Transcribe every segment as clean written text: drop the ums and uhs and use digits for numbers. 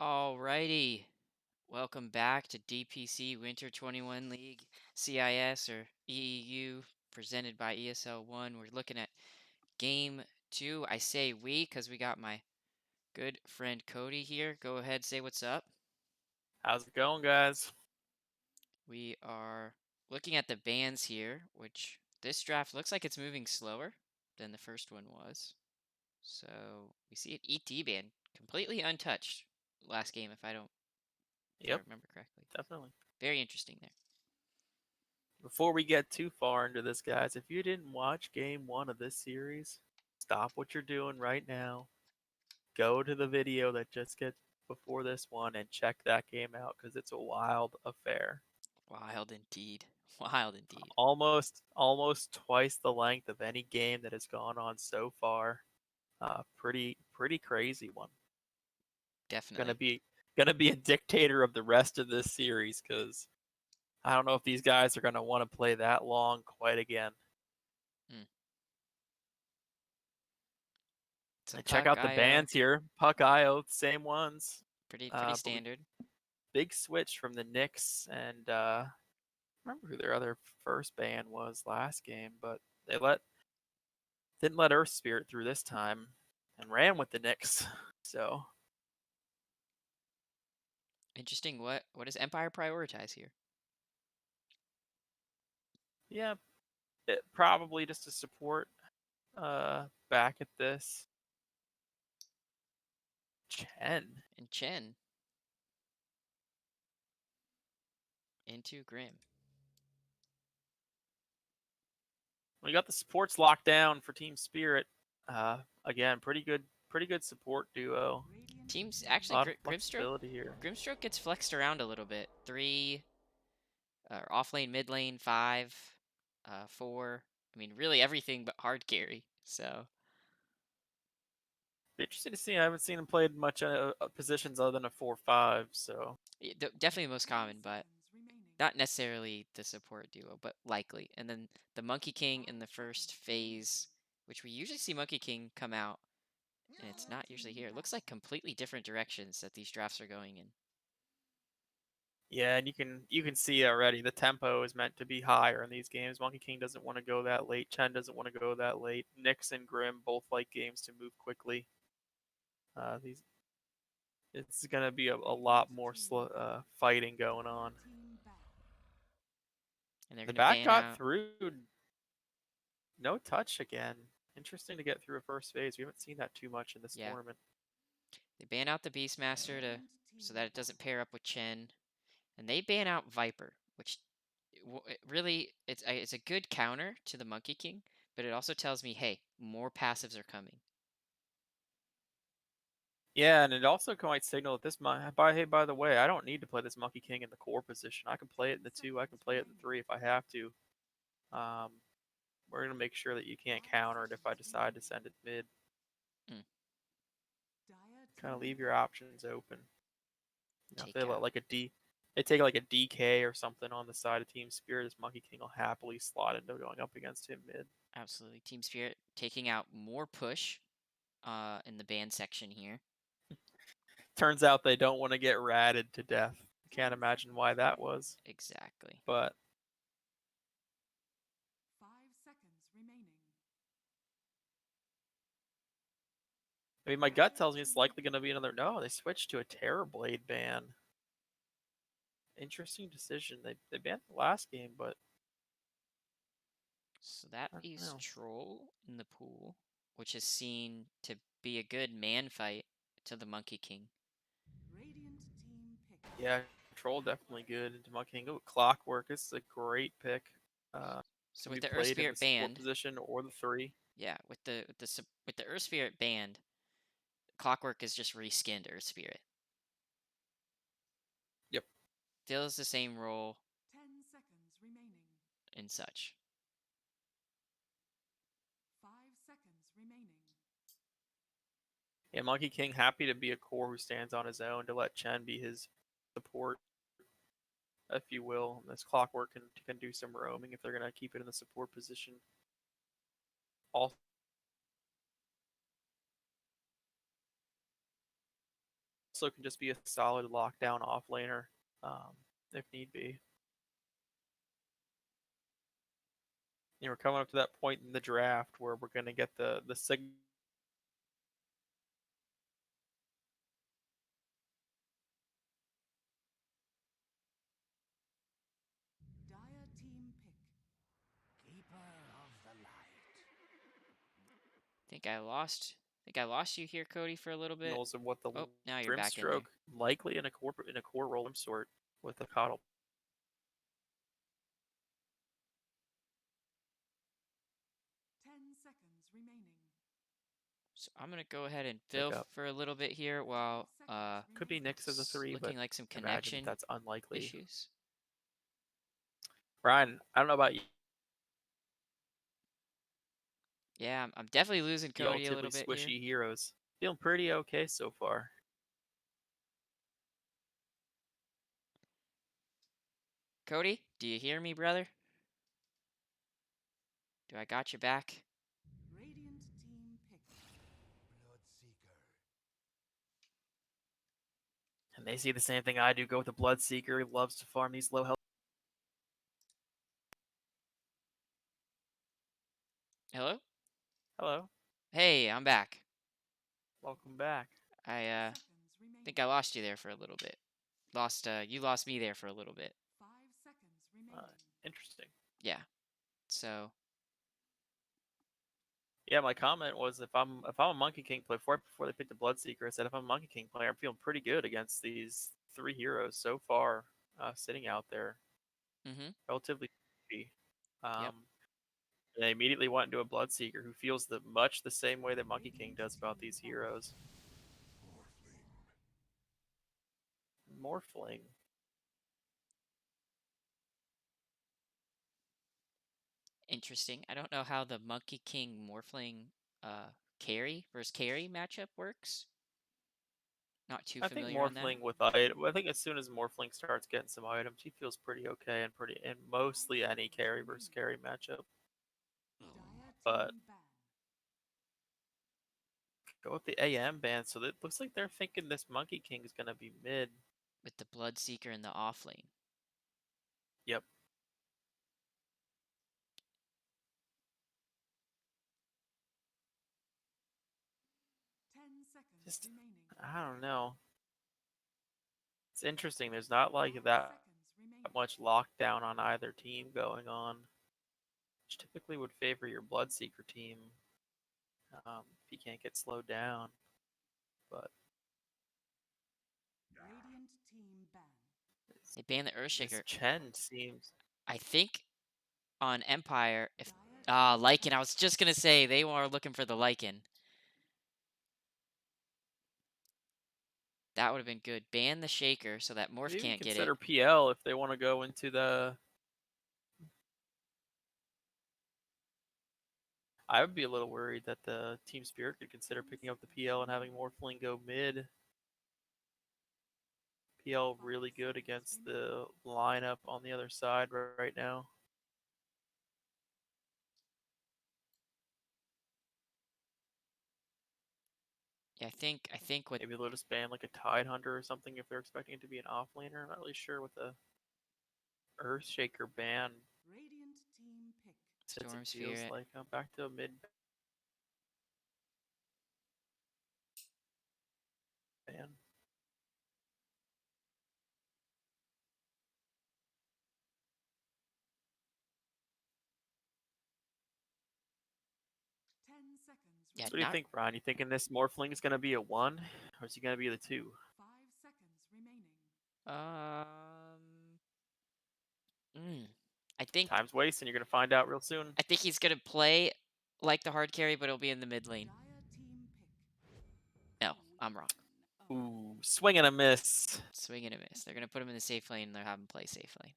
Alrighty. Welcome back to DPC Winter 21 League CIS or EEU presented by ESL 1. We're looking at game 2. I say we because we got my good friend Cody here. Go ahead, say what's up. How's it going, guys? We are looking at the bans here, which this draft looks like it's moving slower than the first one was. So we see an ET ban completely untouched last game if I Yep, remember correctly. definitely. Very interesting there. Before we get too far into this, guys, if you didn't watch game one of this series, stop what you're doing right now. Go to the video that just gets before this one and check that game out because it's a wild affair. Wild indeed. Wild indeed. Almost twice the length of any game that has gone on so far. Pretty crazy one. Gonna Definitely. be gonna be a dictator of the rest of this series because I don't know if these guys are gonna want to play that long quite again. Mm. It's a And check puck out the IO. bands here. Puck IO, same ones. Pretty But standard. big switch from the Knicks and I remember who their other first band was last game, but they didn't let Earth Spirit through this time and ran with the Knicks. So Interesting. What does Empire prioritize here? yeah, probably just to support back at this. Chen. And Chen into Grim. We got the supports locked down for Team Spirit. Again, pretty good support duo. Teams A actually lot of Grimstroke flexibility here. Grimstroke gets flexed around a little bit. 3 off lane, mid lane, 5, 4. I mean, really everything but hard carry. So Be interesting to see. I haven't seen him played much positions other than a 4-5. So definitely most common, but not necessarily the support duo, but likely. And then the Monkey King in the first phase, which we usually see Monkey King come out, and it's not usually here. It looks like completely different directions that these drafts are going in. yeah, and you can see already the tempo is meant to be higher in these games. Monkey King doesn't want to go that late. Chen doesn't want to go that late. Nyx and Grim both like games to move quickly. These It's gonna be a lot more fighting going on. And they're The going to back ban got out. through. No touch again. Interesting to get through a first phase. We haven't seen that too much in this Yeah, tournament. they ban out the Beastmaster so that it doesn't pair up with Chen, and they ban out Viper, which really it's a good counter to the Monkey King, but it also tells me, hey, more passives are coming. Yeah, and it also might signal that by the way, I don't need to play this Monkey King in the core position. I can play it in the 2, I can play it in the 3 if I have to. Um, we're gonna make sure that you can't counter it if I decide to send it mid. Mm, Kind of leave your options open. If they take let out. like they take like a DK or something on the side of Team Spirit, this Monkey King will happily slot into going up against him mid. Absolutely. Team Spirit taking out more push in the ban section here. Turns out they don't want to get ratted to death. Can't imagine why that was, Exactly. but I mean, my gut tells me it's likely going to be another. No, they switched to a Terrorblade ban. Interesting decision. They banned the last game, but So that I don't leaves know. Troll in the pool, which is seen to be a good man fight to the Monkey King. Yeah, Troll definitely good into Monkey King. Oh, Clockwork. This is a great pick. So Can with be the Earth played in the Spirit support band, position or the 3. yeah, with the Earth Spirit band, Clockwork is just reskinned Earth Spirit. Yep. Fills the same role and such. Yeah, Monkey King happy to be a core who stands on his own to let Chen be his support, if you will. This Clockwork can do some roaming if they're gonna keep it in the support position. Also, also can just be a solid lockdown offlaner, um, if need be. We're coming up to that point in the draft where we're going to get the signal. Dire team pick. Keeper of the light. Think I lost you here, Cody, for a little bit. Signals of what the Oh, now you're back in there. Grimstroke likely in a core role of some sort with the coddle 10 seconds remaining. So I'm gonna go ahead and fill pickup. for a little bit here 5 while seconds Could be remaining. Nyx as a it's 3, but looking like some imagine that connection that's unlikely. issues. Ryan, I don't know about you. Yeah, I'm definitely losing Cody a Relatively little bit here. squishy heroes. Feeling pretty okay so far. Cody, do you hear me, brother? Do I got you back? Radiant team pick. Bloodseeker. And they see the same thing I do. Go with the Bloodseeker. He loves to farm these low health. Hello? Hello. Hey, I'm back. Welcome back. I 10 seconds think remaining. I lost you there for a little bit. You lost me there for a little bit. 5 seconds Uh, remaining. interesting. Yeah. So, Yeah, my comment was if I'm a Monkey King player before they picked the Bloodseeker, I said if I'm a Monkey King player, I'm feeling pretty good against these 3 heroes so far, sitting out there mhm. relatively. Easy. Yep. Um, they immediately went into a Bloodseeker who feels much the same way that Monkey King Radiant does about team these ban. heroes. Morphling. Interesting. I don't know how the Monkey King Morphling carry versus carry matchup works. Not too I think familiar on that. Morphling with item. I think as soon as Morphling starts getting some items, he feels pretty okay and pretty in 5 mostly any seconds carry versus remaining. carry matchup. Dire But team ban. go with the AM ban. So it looks like they're thinking this Monkey King is gonna be mid. With the Bloodseeker in the off lane. Yep. 10 seconds Just remaining. I don't know. It's interesting. There's not like 5 that seconds remaining. much lockdown on either team going on, which typically would favor your Bloodseeker team if you can't get slowed down. But Radiant team ban. this, They banned the this Earthshaker. Chen seems. I think on Empire, if Dire team Lycan, ban. I was just gonna say they were looking for the Lycan. That would have been good. Ban the Shaker so that Morph Could even can't get it. consider PL if they want to go into the. I would be a little worried that the Team Spirit could consider 10 picking up the seconds PL and having remaining. Morphling go mid. PL 5 really good seconds against remaining. the lineup on the other side right now. Yeah, I think what Maybe they'll just ban like a Tide Hunter or something if they're expecting it to be an offlaner. I'm not really sure what the Earthshaker ban Radiant team pick. since it Storm feels Spirit. like I'm back to a mid ban. 10 seconds Yeah, So what do you remaining. not think, Brian? You thinking this Morphling is going to be a 1 or is he going to be the 2? 5 seconds remaining. um mm, I think Time's wasting. You're going to find out real soon. I think he's gonna play like the hard carry, but it'll be in the mid lane. Dire team pick. No, I'm wrong. Ooh, swing and a miss. Swing and a miss. They're gonna put him in the safe lane and they'll have him play safe lane.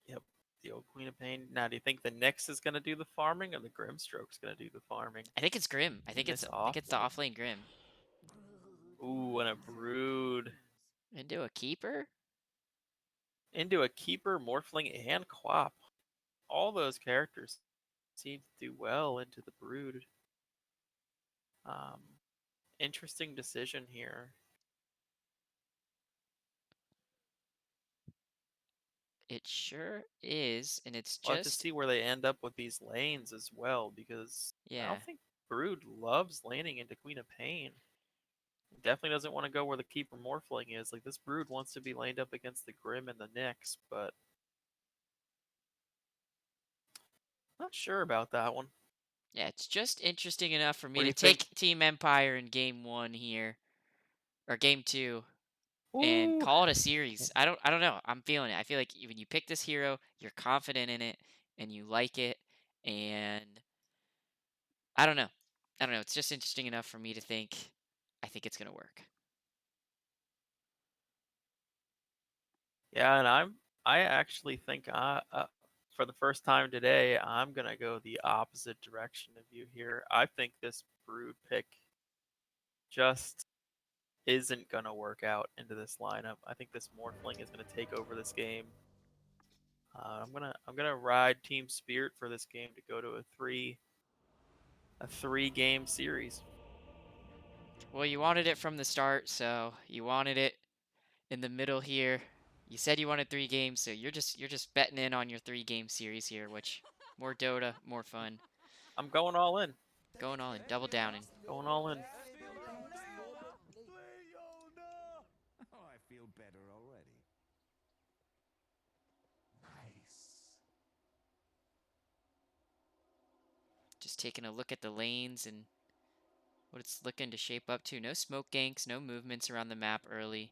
Yep, the old Queen of Pain. Now, do you think the Nyx is going to do the farming or the Grimstroke's going to do the farming I think it's Grim. in this I think off it's the lane? off lane Grim. Ooh, and a Brood. Into a keeper? Into a Keeper, Morphling, and Quap. All those characters seem to do well into the Brood. Um, Interesting decision here. It sure is, and it's We'll have to just see where they end up with these lanes as well, because I yeah. don't think Brood loves laning into Queen of Pain. He definitely doesn't want to go where the Keeper Morphling is. Like, this Brood wants to be laned up against the Grim and the Nyx, but not sure about that one. Yeah, it's just interesting enough for What me do to you think? take Team Empire in game 1 here or game 2 and Ooh, call it a series. I don't know. I'm feeling it. I feel like when you pick this hero, you're confident in it and you like it, and I don't know. I don't know. It's just interesting enough for me to think I think it's going to work. yeah, and I actually think for the first time today, I'm gonna go the opposite direction of you here. I think this Brood pick just isn't gonna work out into this lineup. I think this Morphling is gonna take over this game. I'm gonna ride Team Spirit for this game to go to a three game series. Well, you wanted it from the start, so you wanted it in the middle here. You said you wanted 3 games, so you're just betting in on your 3-game series here, which more Dota, more fun. I'm going all in. Going all in, double downing. Going all in. Oh, I feel better already. Nice. Just taking a look at the lanes and what it's looking to shape up to. No smoke ganks, no movements around the map early.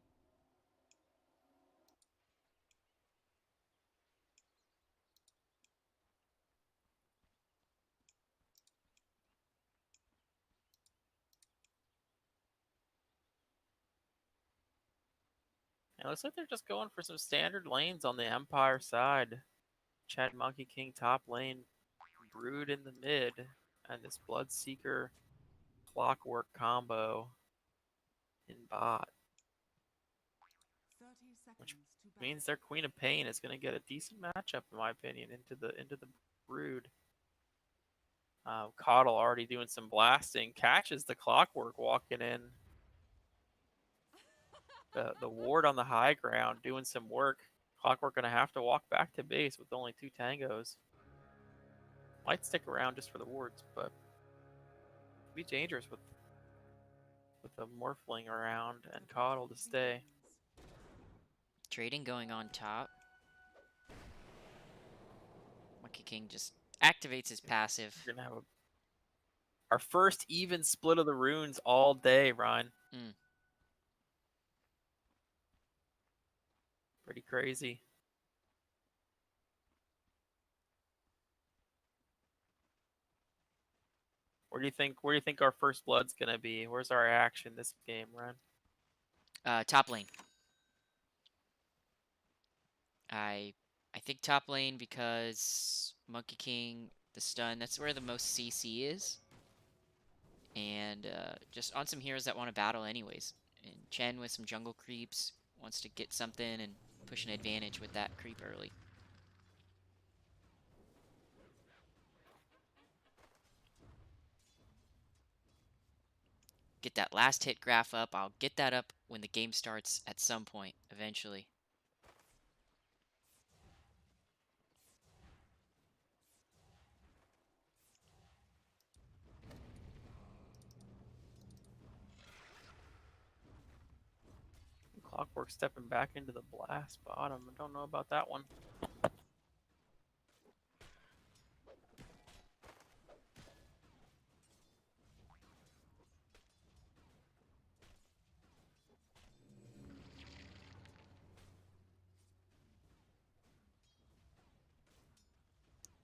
It looks like they're just going for some standard lanes on the Empire side. Chad Monkey King top lane, Brood in the mid, and this Bloodseeker Clockwork combo in bot, 30 which seconds to means battle. their Queen of Pain is going to get a decent matchup, in my opinion, into the Brood. Coddle already doing some blasting, catches the Clockwork walking in. The ward on the high ground doing some work. Clockwork going to have to walk back to base with only 2 tangos. Might stick around just for the wards, but be dangerous with the Morphling around and Coddle to stay. Trading going on top. Monkey King just activates his passive. We're gonna have our first even split of the runes all day, Ryan. Mm. Pretty crazy. Where do you think our first blood's gonna be? Where's our action this game, Ryan? Top lane. I think top lane because Monkey King, the stun, that's where the most CC is. And just on some heroes that want to battle anyways. And Chen with some jungle creeps wants to get something and push an advantage with that creep early. Get that last hit graph up. I'll get that up when the game starts at some point eventually. Clockwork stepping back into the blast bottom. I don't know about that one.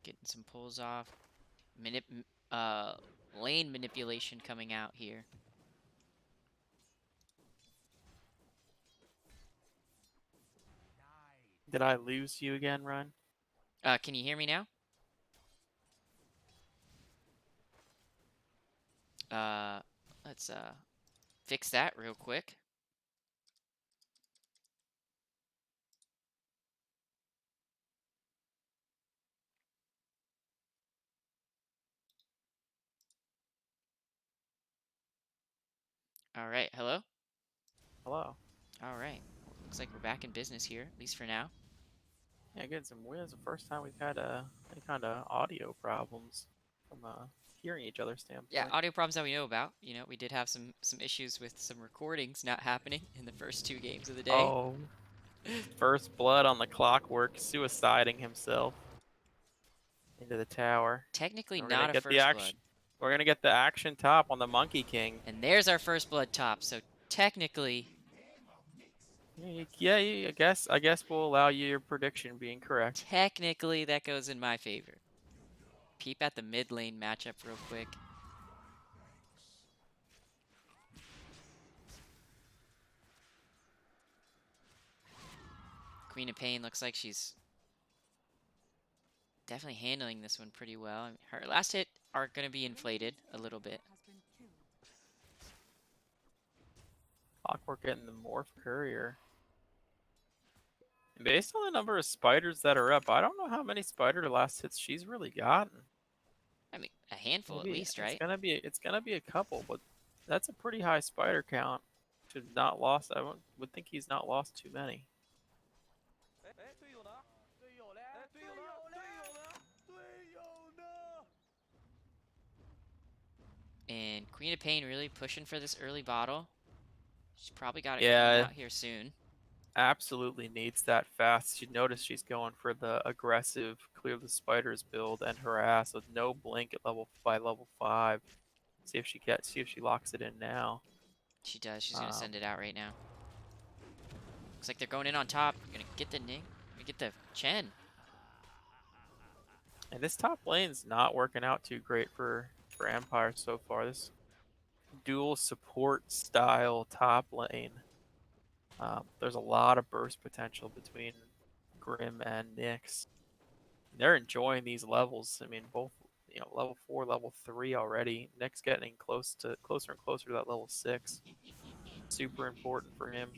Getting some pulls off. Uh, Lane manipulation coming out here. Did I lose you again, Ryan? Can you hear me now? Uh, let's fix that real quick. All right, hello? Hello. All right. Well, looks like we're back in business here, at least for now. Yeah, getting some wins. The first time we've had any kind of audio problems from hearing each other Yeah, standpoint. audio problems that we know about. You know, we did have some issues with some recordings not happening in the first 2 games of the day. Oh, first blood on the clockwork, suiciding himself into the tower. Technically And we're gonna not a get the first blood. action. We're gonna get the action top on the Monkey King. And there's our first blood top. So technically, Yeah, I guess we'll allow you your prediction being correct. that goes in my favor. Peep at the mid lane matchup real quick. Queen of Pain looks like she's definitely handling this one pretty well. I mean, her last hit are going to be inflated a little bit. Has been killed. Clockwork getting the Morph Courier. And based on the number of spiders that are up, I don't know how many spider last hits she's really gotten. I mean, a handful at Maybe least, right? it's gonna be a couple, but that's a pretty high spider count. Should not lost. Would think he's not lost too many. And Queen of Pain really pushing for this early bottle. She's probably got it coming Yeah, out here soon. absolutely needs that fast. You notice she's going for the aggressive clear the spiders build and harass with no blink at level 5. See if she locks it in now. She does. She's going to send it out right now. Looks like they're going in on top. Going to get the Ning. We get the Chen. And this top lane's not working out too great for Empire so far. This dual support style top lane. There's a lot of burst potential between Grim and Nyx. They're enjoying these levels. I mean, both level 4, level 3 already. Nyx getting closer and closer to that level 6. Super important for him.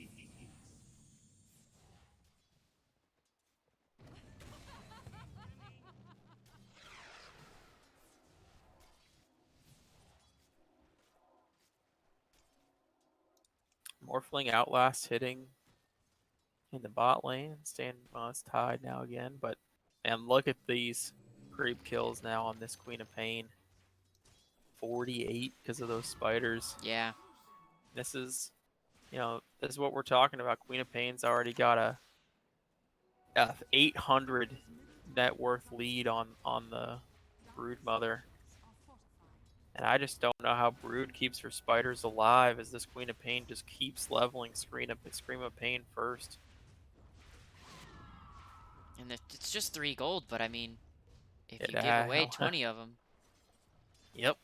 Morphling Outlast hitting in the bot lane. Staying, well, it's tied now again. But, and look at these creep kills now on this Queen of Pain. 48 because of those spiders. Yeah. This is what we're talking about. Queen of Pain's already got a 800 net worth lead on the Brood Mother. And I just don't know how Brood keeps her spiders alive as this Queen of Pain just keeps leveling Scream of Pain first. And it's just 3 gold, but I mean, if you give Yeah, away 20 of them. Yep.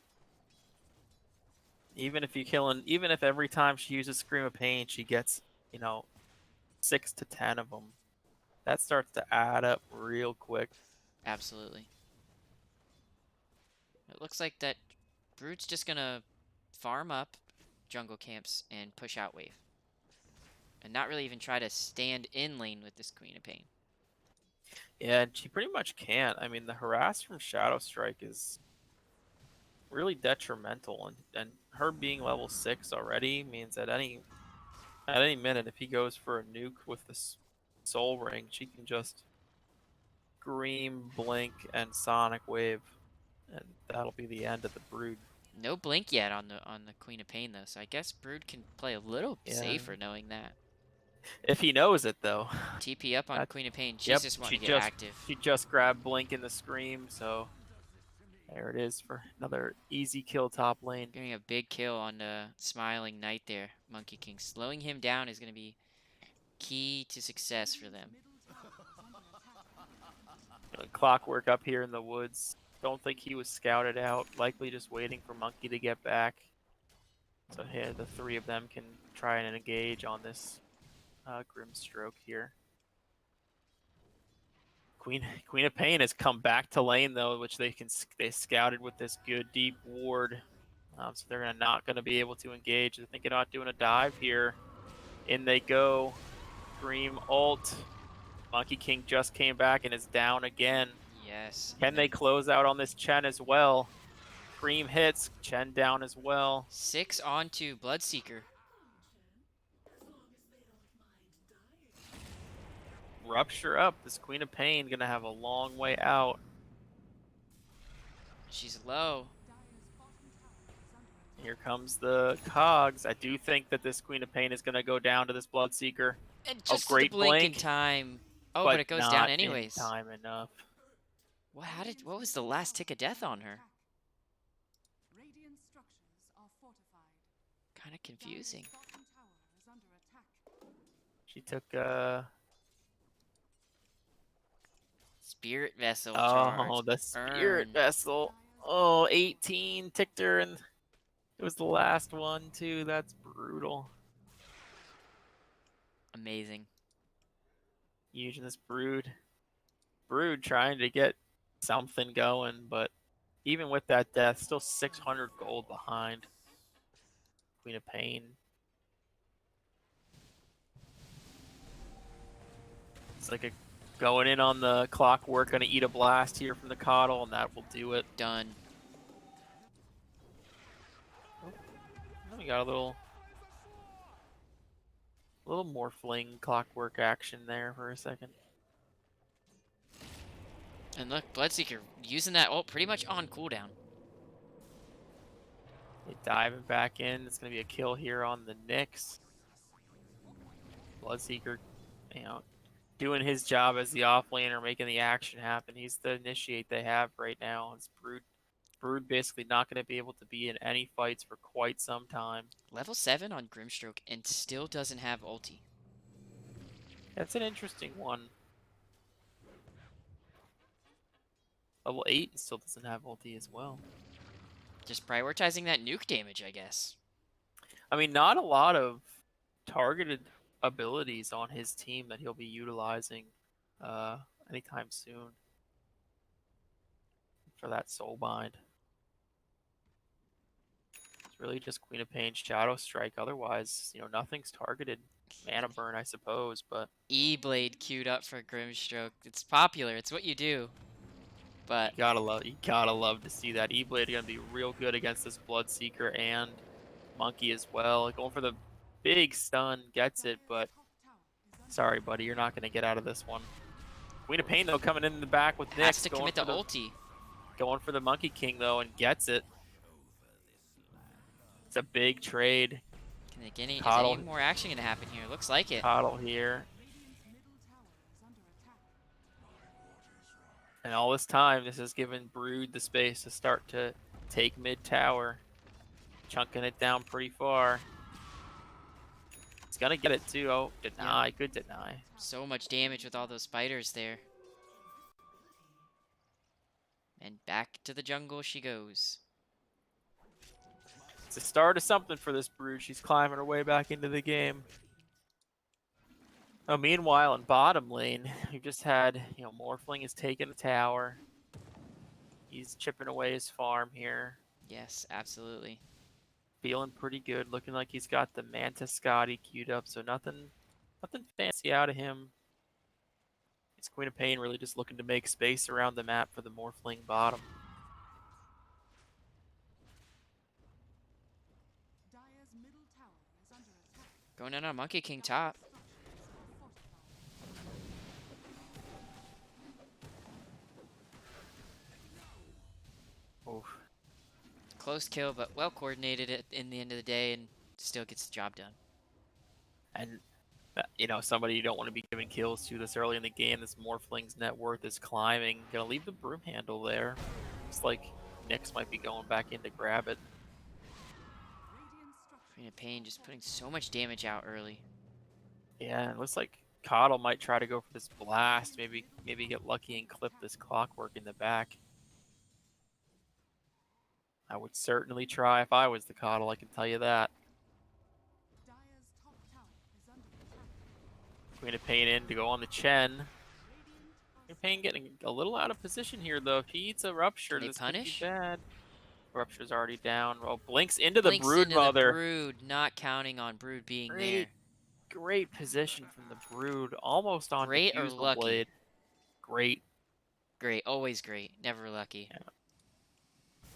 Even if every time she uses Scream of Pain, she gets, 6 to 10 of them, that starts to add up real quick. Absolutely. It looks like that Brood's just going to farm up jungle camps and push out wave. And not really even try to stand in lane with this Queen of Pain. Yeah, and she pretty much can't. I mean, the harass from Shadow Strike is really detrimental, and her being level 6 already means that at any minute, if he goes for a nuke with this Soul Ring, she can just Scream, Blink, and Sonic Wave, and that'll be the end of the Brood. No blink yet on the Queen of Pain though, so I guess Brood can play a little safer knowing that. If he knows it, though. TP up on Queen of Pain. She's Yep, just wanting to get active. She just grabbed Blink in the Scream, so there it is for another easy kill top lane. Getting a big kill on the Smiling Knight there, Monkey King. Slowing him down is going to be key to success for them. Clockwork up here in the woods. Don't think he was scouted out. Likely just waiting for Monkey to get back. So here, the 3 of them can try and engage on this Grim Stroke here. Queen of Pain has come back to lane though, which they scouted with this good deep ward. So they're not going to be able to engage. They're thinking about doing a dive here. In they go. Scream ult. Monkey King just came back and is down again. Yes. Can they close out on this Chen as well? Scream hits. Chen down as well. 6 onto Bloodseeker. Rupture up. This Queen of Pain gonna have a long way out. She's low. Here comes the cogs. I do think that this Queen of Pain is gonna go down to this Bloodseeker. And Oh, just to the great blink in blink, time. Oh, but but it goes down not in anyways. time enough. What was the last tick of death on her? Radiant structures are fortified. Kind of confusing. Dire's bottom tower is under attack. She took Spirit vessel charge. oh, the Spirit Earn. Vessel. Oh, 18 ticked her, and it was the last one too. That's brutal. Amazing. Using this Brood trying to get something going, but even with that death, still 600 gold behind. Queen of Pain. It's like a going in on the clockwork, gonna eat a blast here from the Coddle, and that will do it. Done. We got a little more fling clockwork action there for a second. And look, Bloodseeker using that ult pretty much on cooldown. They diving back in. It's gonna be a kill here on the Nyx. Bloodseeker, you know, doing his job as the offlaner, making the action happen. He's the initiate they have right now. It's Brood basically not going to be able to be in any fights for quite some time. Level 7 on Grimstroke and still doesn't have ulti. That's an interesting one. Level 8 still doesn't have ulti as well. Just prioritizing that nuke damage, I guess. I mean, not a lot of targeted abilities on his team that he'll be utilizing anytime soon for that Soulbind. It's really just Queen of Pain, Shadow Strike. Otherwise, you know, nothing's targeted. Mana Burn, I suppose, but E-Blade queued up for Grimstroke. It's popular. It's what you do. But you gotta love to see that. E-Blade gonna be real good against this Bloodseeker and Monkey as well. Going for the big stun, gets it, but sorry, buddy, you're not gonna get out of this one. Queen of Pain though coming in the back with has Nyx, to commit the ulti. going for the Monkey King though and gets it. It's a big trade. Can they get any, is Coddle. any more action gonna happen here? Looks like it. Coddle here. And all this time, this has given Brood the space to start to take mid tower. Chunking it down pretty far. He's gonna get it too. Oh, deny. Yeah. Good deny. So much damage with all those spiders there. And back to the jungle she goes. It's the start of something for this Brood. She's climbing her way back into the game. Oh, meanwhile, in bottom lane, we've just had, you know, Morphling has taken the tower. He's chipping away his farm here. Yes, absolutely. Feeling pretty good. Looking like he's got the Manta Scotty queued up, so nothing fancy out of him. It's Queen of Pain really just looking to make space around the map for the Morphling bottom. Dire's middle tower is under attack. Going in on Monkey King top. Oof. Close kill, but well coordinated at in the end of the day, and still gets the job done. And, you know, somebody you don't want to be giving kills to this early in the game. This Morphling's net worth is climbing. Gonna leave the broom handle there. Looks like Nyx might be going back in to grab it. Queen of Pain just putting so much damage out early. Yeah, it looks like Coddle might try to go for this blast. Maybe get lucky and clip this clockwork in the back. I would certainly try if I was the Coddle, I can tell you that. Dire's top tower is under attack. Queen of Pain in to go on the Chen. Queen of Pain getting a little out of position here, though. If he eats a Rupture, Can they this punish? could be bad. Rupture's already down. Well, Blinks into the Blinks Brood into Mother. the Brood, not counting on Brood being there. Great position from the Brood. Almost on Great or Diffusal lucky? Blade. Great. Great, always great, never lucky. Yeah.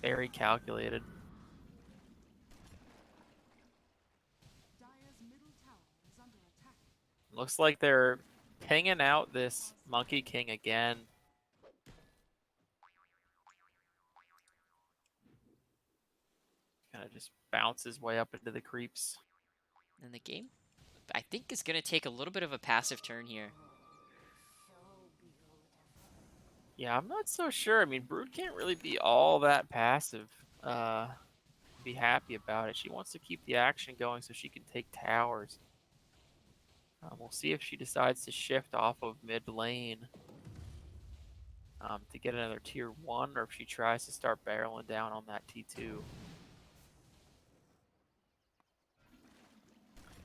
Very calculated. Dire's middle tower is under attack. Looks like they're pinging out this Monkey King again. Kind of just bounce his way up into the creeps. And the game, I think, is going to take a little bit of a passive turn here. Yeah, I'm not so sure. I mean, Brood can't really be all that passive. Be happy about it. She wants to keep the action going so she can take towers. We'll see if she decides to shift off of mid lane to get another tier 1, or if she tries to start barreling down on that T2.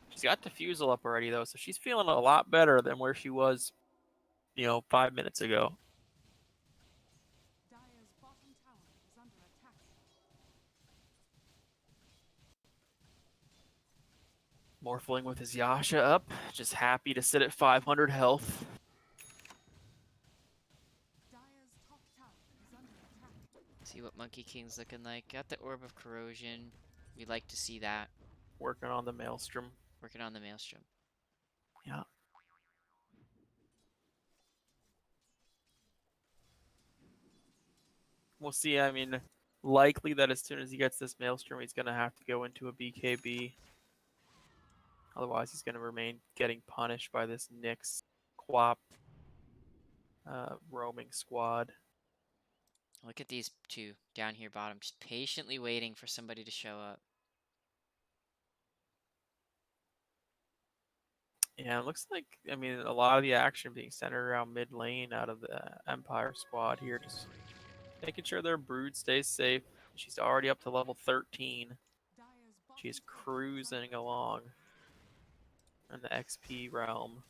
She's got Diffusal up already, though, so she's feeling a lot better than where she was, 5 minutes ago. Dire's bottom tower is under attack. Morphling with his Yasha up, just happy to sit at 500 health. Dire's top tower is under attack. See what Monkey King's looking like. Got the Orb of Corrosion. We like to see that. Working on the Maelstrom. Working on the Maelstrom. Yeah. We'll see. I mean, likely that as soon as he gets this Maelstrom, he's going to have to go into a BKB. Otherwise, he's going to remain getting punished by this Nyx Quap roaming squad. Look at these two down here bottom, just patiently waiting for somebody to show up. Yeah, it looks like, I mean, a lot of the action being centered around mid lane out of the Empire squad here. Just making sure their Brood stays safe. She's already up to level 13. Dire's bottom She's tower is cruising under along in the XP realm.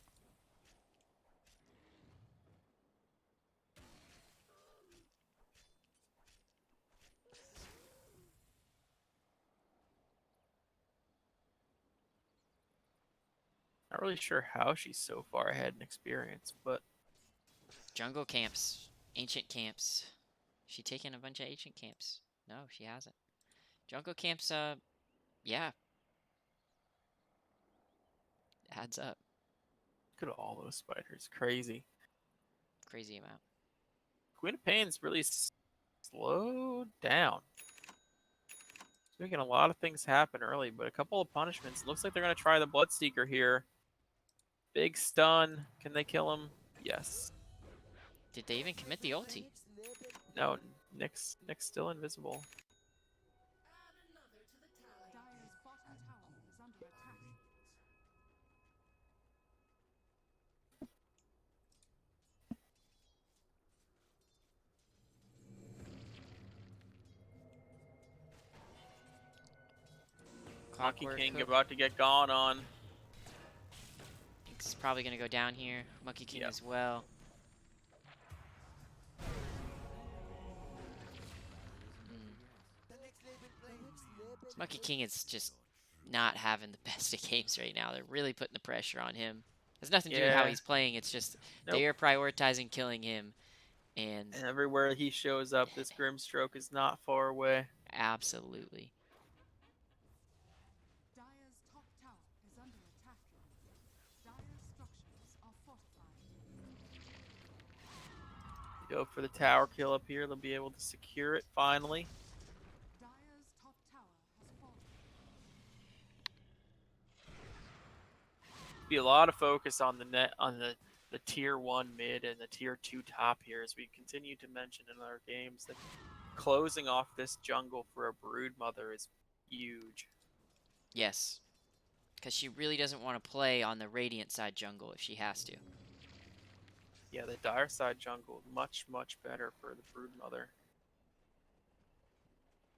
Not really sure how she's so far ahead in experience, but Jungle camps. Ancient camps. She taking a bunch of ancient camps? No, she hasn't. Jungle camps, yeah. Adds up. look at all those spiders. Crazy. Crazy amount. Queen of Pain's really slowed down. She's making a lot of things happen early, but a couple of punishments. Looks like they're going to try the Bloodseeker here. Big stun. Can they kill him? Yes. Did they even commit the ulti? No, Nyx still invisible. Dire's bottom tower is under attack. Monkey Clockwork King Hook. about to get gone on. It's probably going to go down here. Monkey King Yep. as well. This Monkey King is just not having the best of games right now. They're really putting the pressure on him. Has nothing to do with how Yeah. he's playing. It's just Nope. they are prioritizing killing him. And And everywhere he shows up, this Grimstroke is not far away. absolutely. Dire's top tower is under attack. Dire's structures are fortified. Go for the tower kill up here. They'll be able to secure it finally. Dire's top tower has fallen. Be a lot of focus on the tier 1 mid and the tier 2 top here, as we continue to mention in our games that closing off this jungle for a Brood Mother is huge. Yes. Because she really doesn't want to play on the Radiant side jungle if she has to. Yeah, the Dire side jungle much better for the Brood Mother.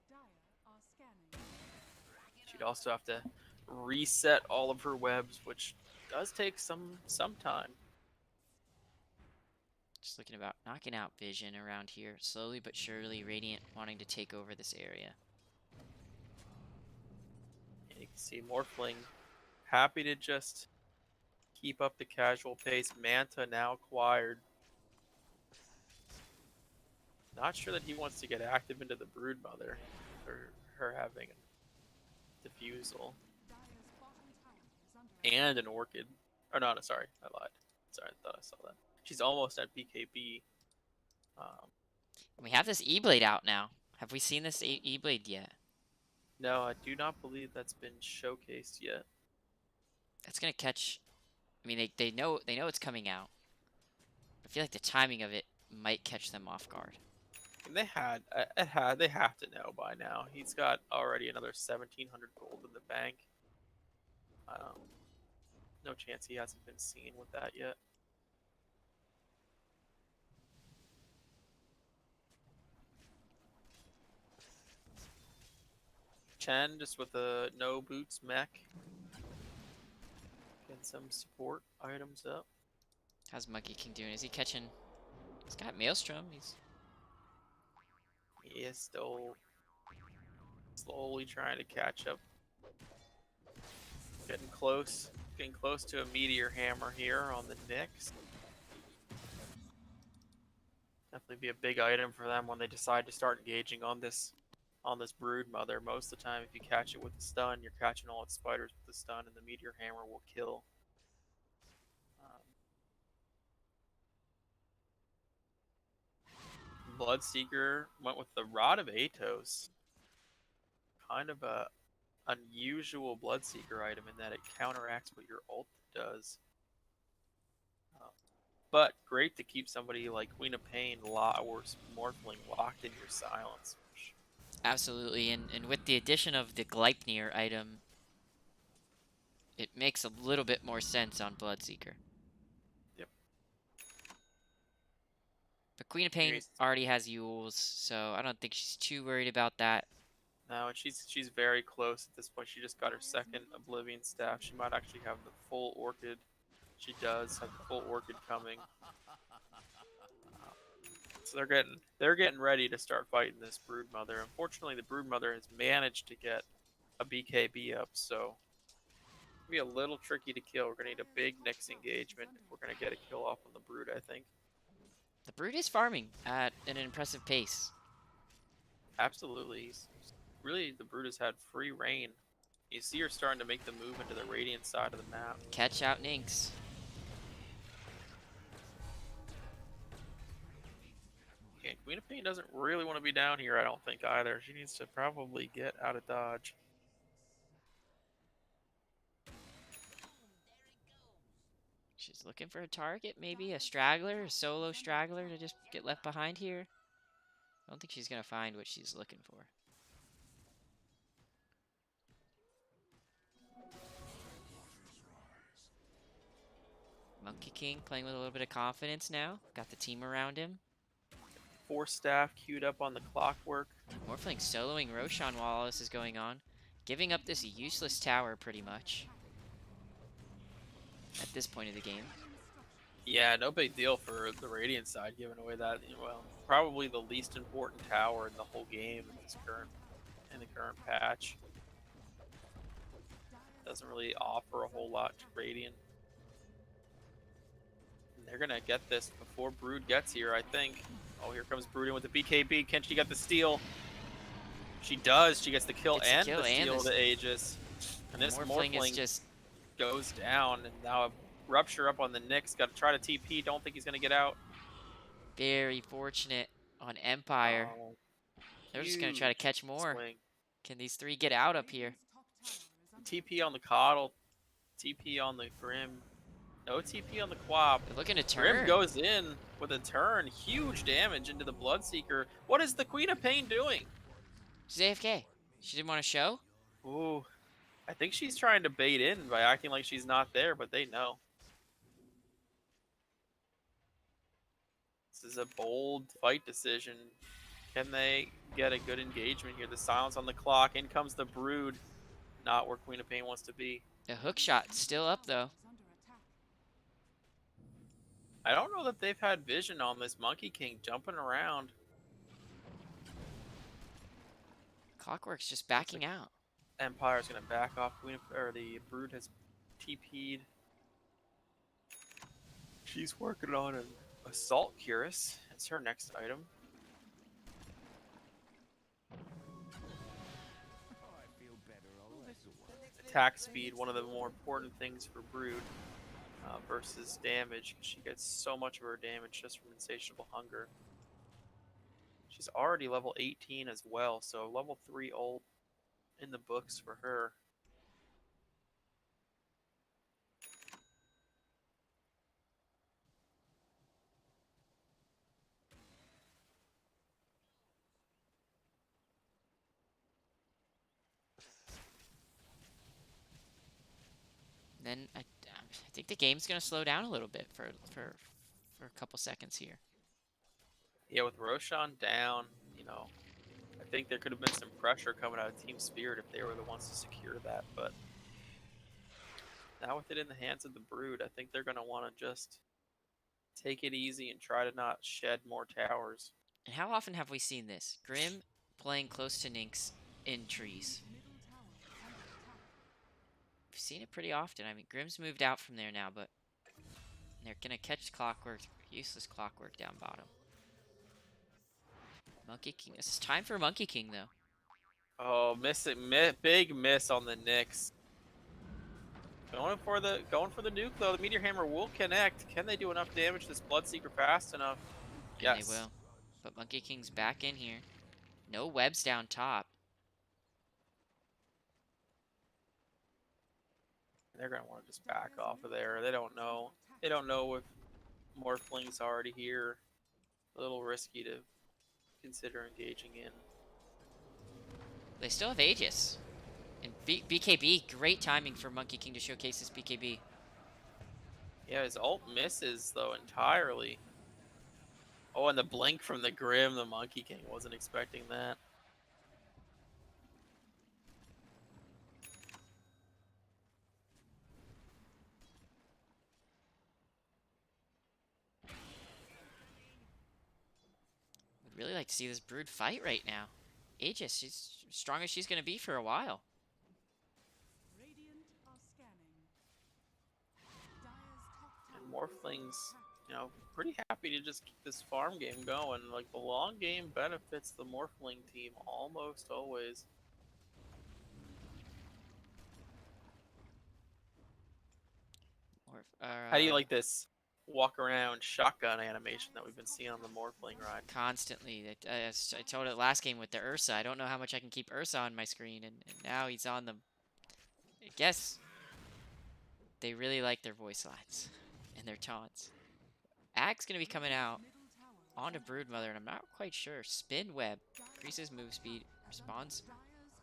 Dire are scanning. She'd also have to reset all of her webs, which does take some time. Just looking about knocking out vision around here. Slowly but surely, Radiant wanting to take over this area. And you can see Morphling happy to just keep up the casual pace. Manta now acquired. Not sure that he wants to get active into the Brood Mother for her having a Diffusal Dire's bottom tower is under attack. and an Orchid. Or no, sorry, I lied. Sorry, I thought I saw that. She's almost at BKB. We have this E-Blade out now. Have we seen this E-Blade yet? No, I do not believe that's been showcased yet. It's gonna catch. I mean, they know it's coming out. I feel like the timing of it might catch them off guard. And they have to know by now. He's got already another 1,700 gold in the bank. No chance he hasn't been seen with that yet. Chen just with a no boots mech. Getting some support items up. How's Monkey King doing? Is he catching? He's got Maelstrom. He is still slowly trying to catch up. Getting close to a meteor hammer here on the Nyx. Definitely be a big item for them when they decide to start engaging on this brood mother. Most of the time, if you catch it with the stun, you're catching all its spiders with the stun, and the meteor hammer will kill. Bloodseeker went with the Rod of Atos. Kind of a unusual Bloodseeker item in that it counteracts what your ult does. But great to keep somebody like Queen of Pain or Morphling locked in your silence. Absolutely, and with the addition of the Gleipnir item, it makes a little bit more sense on Bloodseeker. Yep. But Queen of Pain already has Yules, so I don't think she's too worried about that. No, and she's very close at this point. She just got her second Oblivion staff. She might actually have the full Orchid. She does have the full Orchid coming. So they're getting ready to start fighting this Broodmother. Unfortunately, the Broodmother has managed to get a BKB up, so it'll be a little tricky to kill. We're gonna need a big Nyx engagement if we're gonna get a kill off on the Brood, I think. The Brood is farming at an impressive pace. Absolutely. Really, the Brood has had free reign. You see her starting to make the move into the Radiant side of the map. Catch out Nynx. Yeah, Queen of Pain doesn't really want to be down here, I don't think, either. She needs to probably get out of dodge. She's looking for a target, maybe a straggler, a solo straggler to just get left behind here. I don't think she's going to find what she's looking for. Monkey King playing with a little bit of confidence now. Got the team around him. 4 staff queued up on the Clockwork. Morphling soloing Roshan while all this is going on. Giving up this useless tower pretty much. At this point of the game. Yeah, no big deal for the Radiant side, giving away that, well, probably the least important tower in the whole game in the current patch. Doesn't really offer a whole lot to Radiant. And they're gonna get this before Brood gets here, I think. Oh, here comes Brood in with the BKB. Can she get the steal? She does. She gets the kill and the steal to Aegis. And this Morphling just goes down, and now a Rupture up on the Nyx. Got to try to TP. Don't think he's going to get out. Very fortunate on Empire. They're just going to try to catch more. Swing. Can these three get out up here? TP on the Coddle. TP on the Grim. No TP on the Quap. They're looking to turn. Grim goes in with a turn. Huge damage into the Bloodseeker. What is the Queen of Pain doing? She's AFK. She didn't want to show? Ooh. I think she's trying to bait in by acting like she's not there, but they know. This is a bold fight decision. Can they get a good engagement here? The silence on the clock. In comes the Brood. Not where Queen of Pain wants to be. The hook shot still up, though. I don't know that they've had vision on this Monkey King jumping around. Clockwork's just backing out. Empire's going to back off. The Brood has TP'd. She's working on an Assault Cuirass. It's her next item. Attack speed, one of the more important things for Brood. versus damage, 'cause she gets so much of her damage just from insatiable hunger. She's already level 18 as well, so level 3 ult in the books for her. Then I think the game's gonna slow down a little bit for a couple seconds here. Yeah, with Roshan down, I think there could have been some pressure coming out of Team Spirit if they were the ones to secure that, but now with it in the hands of the Brood, I think they're going to want to just take it easy and try to not shed more towers. And how often have we seen this? Grim playing close to Nynx in trees. Middle tower is under attack. We've seen it pretty often. I mean, Grim's moved out from there now, but they're gonna catch Clockwork, useless Clockwork down bottom. Monkey King. This is time for Monkey King, though. Oh, big miss on the Nyx. Going for the nuke though. The Meteor Hammer will connect. Can they do enough damage to this Bloodseeker fast enough? And Yes. they will. But Monkey King's back in here. No webs down top. They're gonna want to just back off of there. They don't know. They don't know if Morphling's already here. A little risky to consider engaging in. They still have Aegis. And BKB, great timing for Monkey King to showcase his BKB. Yeah, his ult misses though entirely. Oh, and the blink from the Grim, the Monkey King. Wasn't expecting that. Would really like to see this Brood fight right now. Aegis, she's as strong as she's going to be for a while. Radiant are scanning. Dire's top tower And Morphling's, pretty happy to just keep this farm game going. Like, the long game benefits the Morphling team almost always. How do you like this walk around shotgun animation that we've been seeing on the Morphling ride? Constantly. As I told it last game with the Ursa. I don't know how much I can keep Ursa on my screen, and now he's on them. I guess they really like their voice lines and their taunts. Ag's going to be coming out middle tower onto Broodmother, and I'm not quite sure. Spin Web increases move speed, responds, Dire's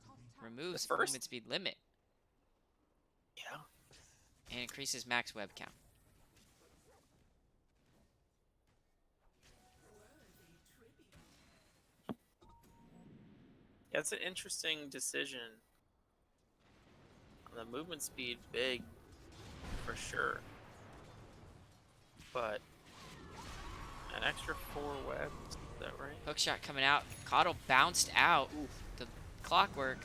top tower. removes first- movement speed limit, Yeah. and increases max web count. Yeah, it's an interesting decision. The movement speed, big, for sure. But an extra 4 webs, is that right? Hookshot coming out. Coddle bounced out. The Clockwork.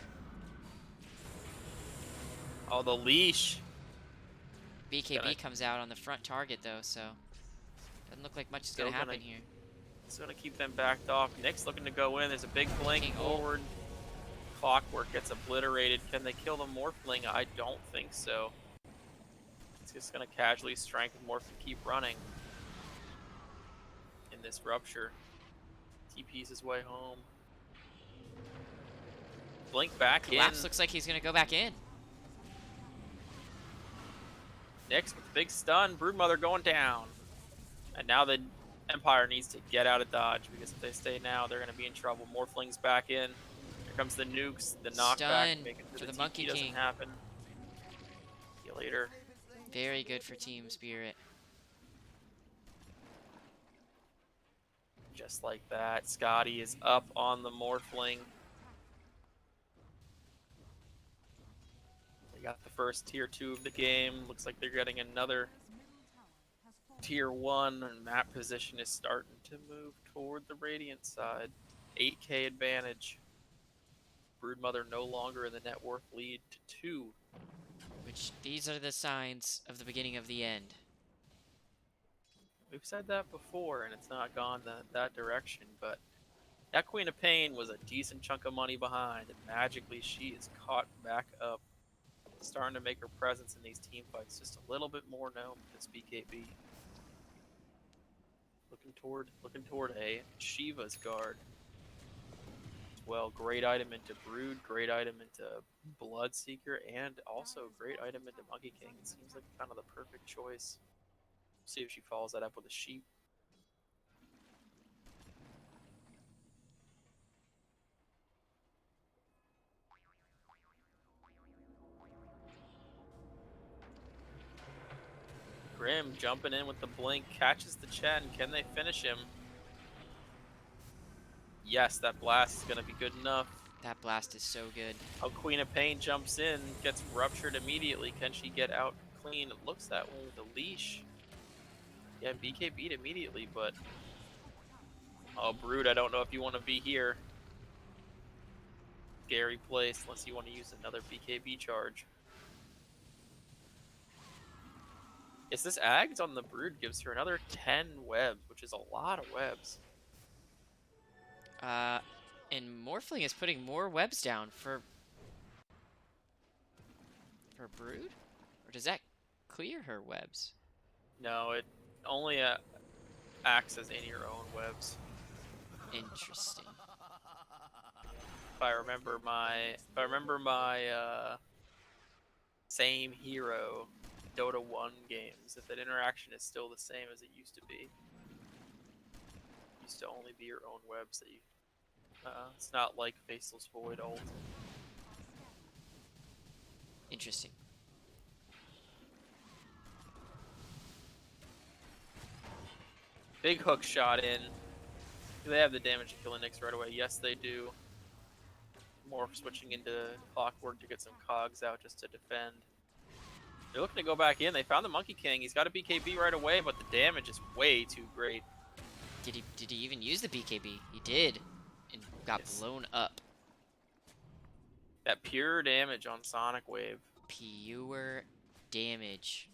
Oh, the leash. BKB Gonna- comes out on the front target, though, so doesn't look like much is Still going to gonna- happen here. It's going to keep them backed off. Nick's looking to go in. There's a big blink King ult. forward. Clockwork gets obliterated. Can they kill the Morphling? I don't think so. It's just going to casually strengthen Morph and keep running in this rupture. TP's his way home. Blink back Collapse in. looks like he's going to go back in. Nyx with the big stun. Broodmother going down. And now the Empire needs to get out of dodge, because if they stay now, they're going to be in trouble. Morphling's back in. Here comes the nukes. The knockback. Stun Making for sure the TP Monkey doesn't King. happen. See you later. Very good for Team Spirit. Just like that, Scotty is up on the Morphling. They got the first tier 2 of the game. Looks like they're getting another Dire's middle tower has fallen. tier 1, and map position is starting to move toward the Radiant side. 8k advantage. Broodmother no longer in the net worth lead to 2. Which, these are the signs of the beginning of the end. We've said that before, and it's not gone that direction, but that Queen of Pain was a decent chunk of money behind, and magically she is caught back up. starting to make her presence in these team fights just a little bit more known with this BKB. Looking toward a Shiva's guard. Well, great item into Brood, great item into Bloodseeker, and also great item into Monkey King. It seems like kind of the perfect choice. See if she follows that up with a sheep. Grim jumping in with the blink, catches the Chen. Can they finish him? Yes, that blast is going to be good enough. That blast is so good. Oh, Queen of Pain jumps in, gets ruptured immediately. Can she get out clean? It looks that way with a leash. Yeah, BK beat immediately, but... Oh, Brood, I don't know if you want to be here. Scary place, unless you want to use another BKB charge. Yes, this Ags on the Brood gives her another 10 webs, which is a lot of webs. And Morphling is putting more webs down for Brood? Or does that clear her webs? No, it only acts as in your own webs. Interesting. If I remember my same hero Dota 1 games, if that interaction is still the same as it used to be. It used to only be your own webs that you... it's not like Faceless Void ult. Interesting. Big hook shot in. Do they have the damage to kill Nyx right away? Yes, they do. Morph switching into Clockwork to get some cogs out just to defend. They're looking to go back in. They found the Monkey King. He's got a BKB right away, but the damage is way too great. Did he even use the BKB? He did, and got blown up. That pure damage on Sonic Wave. Pure damage.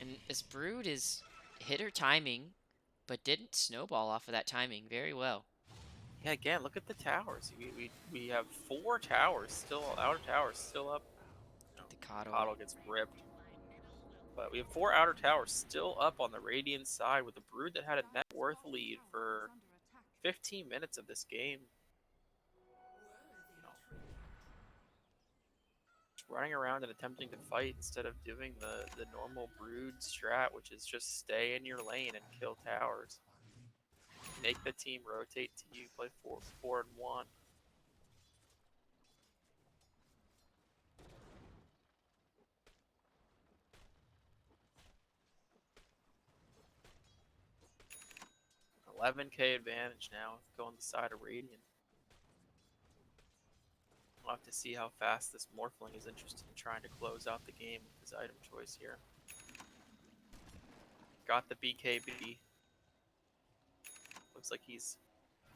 And this Brood is hit her timing, but didn't snowball off of that timing very well. Yeah, again, look at the towers. We have 4 towers still, outer towers still up. No, The Coddle. Coddle gets ripped. But we have 4 outer towers still up on the Radiant side with a Brood that had a net worth lead for 15 minutes of this game. You know, just running around and attempting to fight instead of doing the normal Brood strat, which is just stay in your lane and kill towers. Make the team rotate to you, play 4-4-1. $11K advantage now, going the side of Radiant. We'll have to see how fast this Morphling is interested in trying to close out the game with his item choice here. Got the BKB. Looks like he's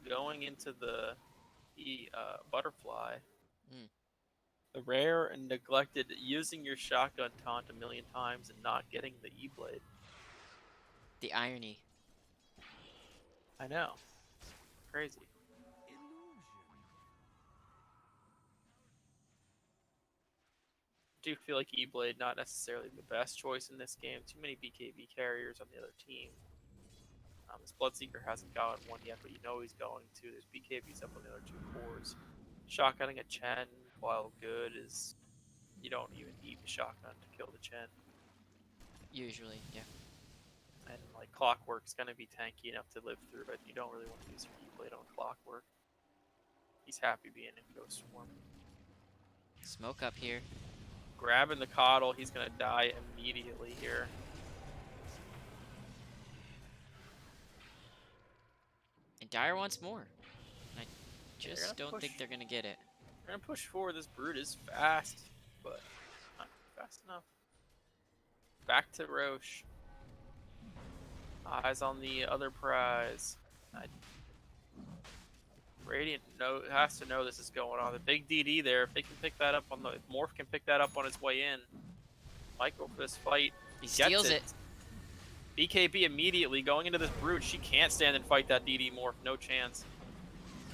going into the butterfly. The rare and neglected using your shotgun taunt a million times and not getting the E-Blade. The irony. I know. Crazy. I do feel like E-Blade not necessarily the best choice in this game. Too many BKB carriers on the other team. This Bloodseeker hasn't gotten one yet, but you know he's going to. There's BKBs up on the other 2 cores. Shotgunning a Chen, while good, is... You don't even need the shotgun to kill the Chen. Usually, yeah. And like Clockwork's gonna be tanky enough to live through it. You don't really want to use your E-Blade on Clockwork. He's happy being in Ghost Swarm. Smoke up here. Grabbing the Coddle, he's gonna die immediately here. And Dire wants more. I just don't think they're gonna get it. They're gonna push forward. This Brood is fast, but not fast enough. Back to Roche. Eyes on the other prize. Radiant has to know this is going on. The big DD there, if they can pick that up on the... If Morph can pick that up on his way in. Might go for this fight. He steals it. BKB immediately going into this brute. She can't stand and fight that DD morph. No chance.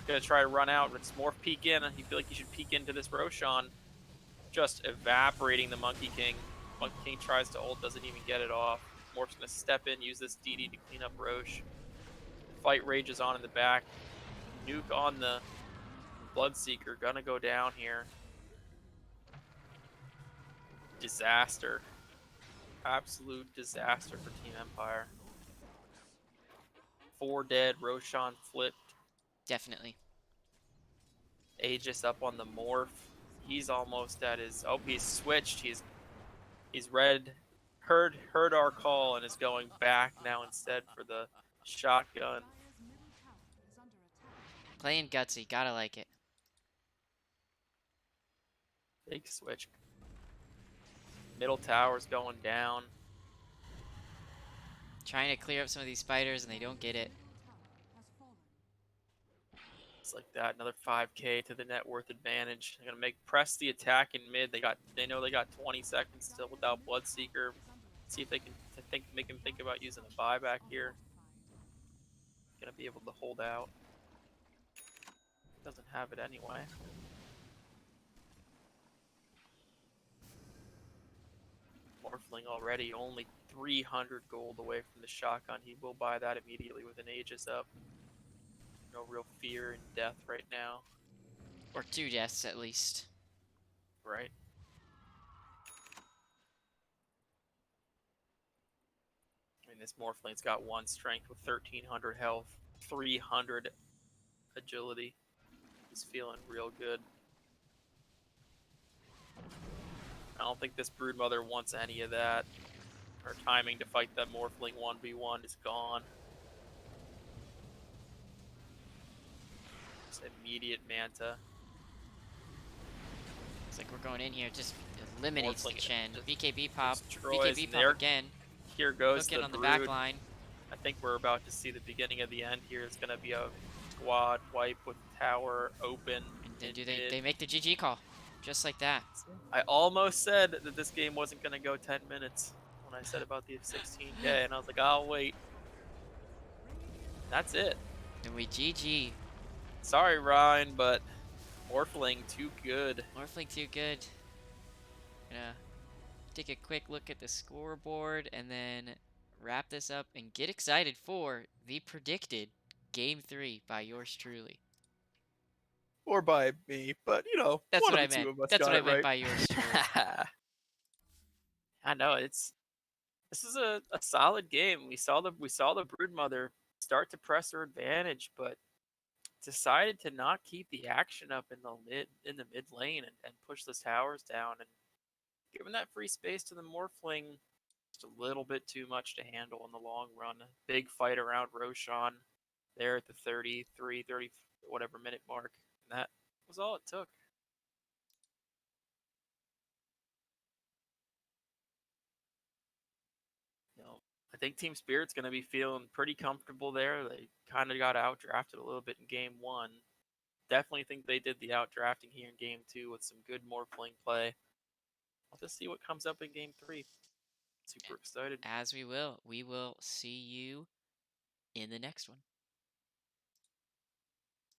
Gonna try to run out. It's morph peek in. You feel like you should peek into this Roshan. Just evaporating the Monkey King. Monkey King tries to ult, doesn't even get it off. Morph's gonna step in, use this DD to clean up Roche. Fight rages on in the back. Nuke on the Bloodseeker. Gonna go down here. Disaster. Absolute disaster for Team Empire. 4 dead, Roshan flipped. Definitely. Aegis up on the morph. He's almost at his. Oh, he's switched. He's heard our call and is going back now instead for the shotgun. Dire's middle tower is under attack. Playing gutsy. Gotta like it. Big switch. Middle tower's going down. Trying to clear up some of these spiders and they don't get it. Middle tower has fallen. It's like that. Another 5k to the net worth advantage. They're gonna press the attack in mid. They know they got 20 seconds still without Bloodseeker. See if they can make him think about using a buyback here. Gonna be able to hold out. Doesn't have it anyway. Morphling already only 300 gold away from the shotgun. He will buy that immediately with an Aegis up. No real fear in death right now. Or 2 deaths at least. Right. I mean, this Morphling's got 1 strength with 1300 health, 300 agility. He's feeling real good. I don't think this Broodmother wants any of that. Her timing to fight that Morphling 1v1 is gone. Just immediate Manta. It's like we're going in here. Just eliminates the Morphling Chen. just BKB pop. destroys BKB their- pop again. Here goes Hook it the on the Brood. back line. I think we're about to see the beginning of the end here. It's going to be a squad wipe with tower open. And in they mid. make the GG call. Just like that. I almost said that this game wasn't going to go 10 minutes when I said about the 16k, and I was like, I'll wait. That's it. And we GG. Sorry, Ryan, but Morphling too good. Morphling too good. Gonna take a quick look at the scoreboard and then wrap this up and get excited for the predicted Game 3 by yours truly. Or by me, but you know, That's one what of I the two meant. of us That's got what I it meant right. by yours truly. I know this is a solid game. We saw the Broodmother start to press her advantage, but decided to not keep the action up in the mid lane and push the towers down, and giving that free space to the Morphling just a little bit too much to handle in the long run. Big fight around Roshan there at the 30 whatever minute mark. And that was all it took. You know, I think Team Spirit's going to be feeling pretty comfortable there. They kind of got outdrafted a little bit in game 1. Definitely think they did the outdrafting here in game 2 with some good Morphling play. I'll just see what comes up in game 3. Super excited. As we will see you in the next one.